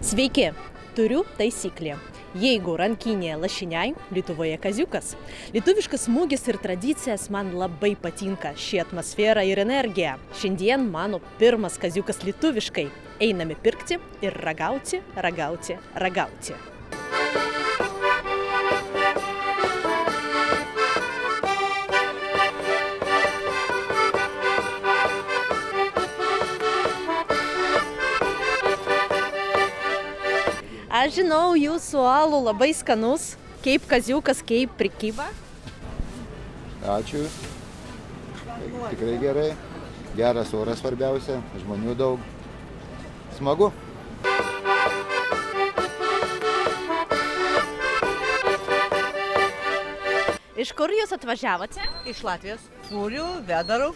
Sveiki, turiu taisyklę. Jeigu rankinėje lašiniai, Lietuvoje kaziukas. Lietuviškas smūgis ir tradicijas man labai patinka, ši atmosfera ir energija. Šiandien mano pirmas kaziukas lietuviškai. Einame pirkti ir ragauti, ragauti, ragauti. Aš žinau, jūsų alų labai skanus, kaip kaziukas, kaip prekyba. Ačiū. Tikrai gerai. Geras oras svarbiausia, žmonių daug. Smagu. Iš kur jūs atvažiavote? Iš Latvijos. Sūrių, vedarų,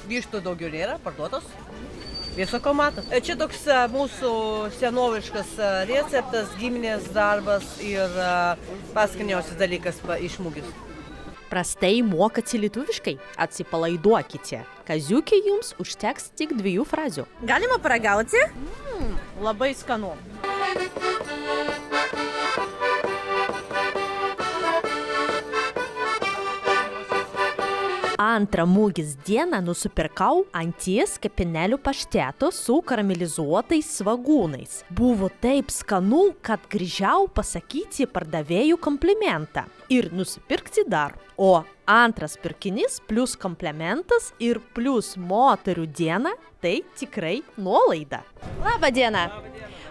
vištų daugiau nėra, parduotos. Viso matot. Čia toks mūsų senoviškas receptas, giminės darbas ir paskaniausias dalykas iš mugės. Prastai mokate lietuviškai? Atsipalaiduokite. Kaziukė jums užteks tik 2 frazių. Galima paragauti? Labai skanu. Antrą mugės dieną nusipirkau anties kepenėlių pašteto su karamelizuotais svagūnais. Buvo taip skanu, kad grįžau pasakyti pardavėjų komplimentą ir nusipirkti dar. O antras pirkinys plus komplementas ir plus moterų diena tai tikrai nuolaida. Labą dieną.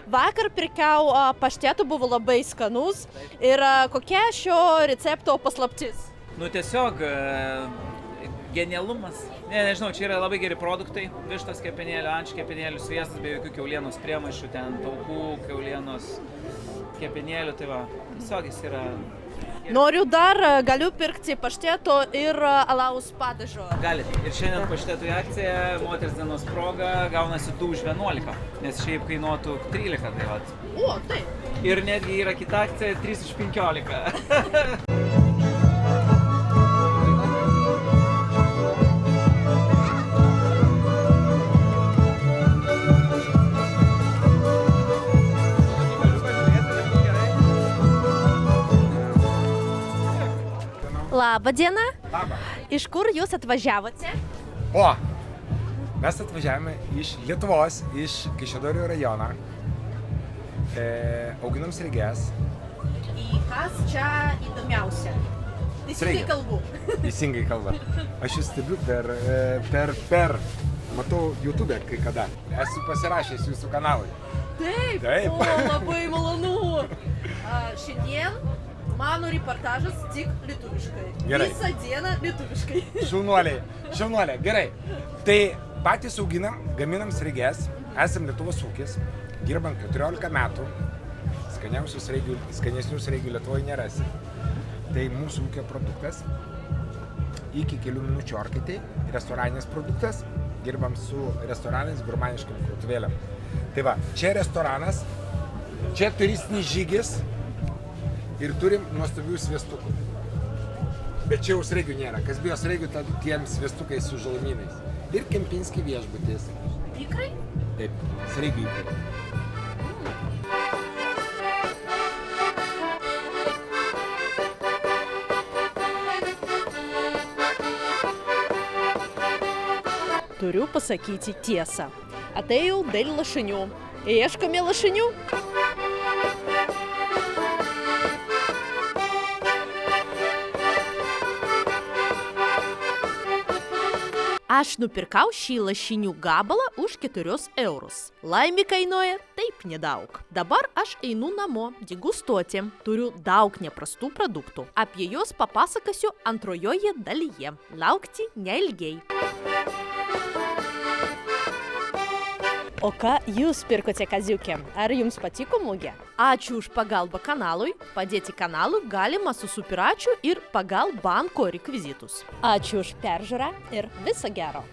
Vakar pirkau paštetų, buvo labai skanus. Ir kokia šio recepto paslaptis? Tiesiog genialumas. Nežinau, čia yra labai geri produktai. Vištos kepenėlių, ančių kepenėlių, sviestas be jokių kiaulienos priemaišų, ten taukų, kiaulienos kepenėlių, tai va, tiesiog jis yra... Noriu dar, galiu pirkti pašteto ir alaus padažo. Galite. Ir šiandien paštetų akcija, moters dienos proga, gaunasi 2 už 11, nes šiaip kainuotų 13, tai va. O, taip. Ir netgi yra kita akcija, 3 už 15. Labą dieną. Labą. Iš kur jūs atvažiavote? Mes atvažiavome iš Lietuvos, iš Kaišiadorių rajono. Auginam sraiges. Į kas čia įdomiausia? Teisingai kalbu. Teisingai kalba. Aš jūs stebiu matau YouTube kai kada. Esu pasirašęs jūsų kanalui. Taip. O, labai malonu. Šiandien mano reportažas tik lietuviškai. Gerai. Visą dieną lietuviškai. Šaunuoliai, gerai. Tai patys auginam, gaminam sraiges, esam Lietuvos ūkis, dirbam 14 metų, skanesnių sraigių Lietuvoje nerasi. Tai mūsų ūkio produktas, iki kelių minučių orkaitėj, restoraninis produktas, dirbam su restoranais, gurmaniškom krautuvėlėm. Tai va, čia restoranas, čia turistinis žygis, ir turim nuostabių sviestukų. Bet čia jau sraigių nėra. Kas bijo sraigių, tiem sviestukais su žalumynais. Ir Kempinski viešbutis. Ikrai? Taip, sraigių ikrai. Turiu pasakyti tiesą. Atėjau dėl lašinių. Ieškome lašinių? Aš nupirkau šį lašinių gabalą už 4 eurus. Laimė kainuoja taip nedaug. Dabar aš einu namo degustuoti. Turiu daug neprastų produktų. Apie juos papasakosiu antrojoje dalyje. Laukti neilgiai. O ką jūs pirkote kaziuke? Ar jums patiko mugė? Ačiū už pagalbą kanalui. Padėti kanalui galima su supiračiu ir pagal banko rekvizitus. Ačiū už peržiūrą ir viso gero.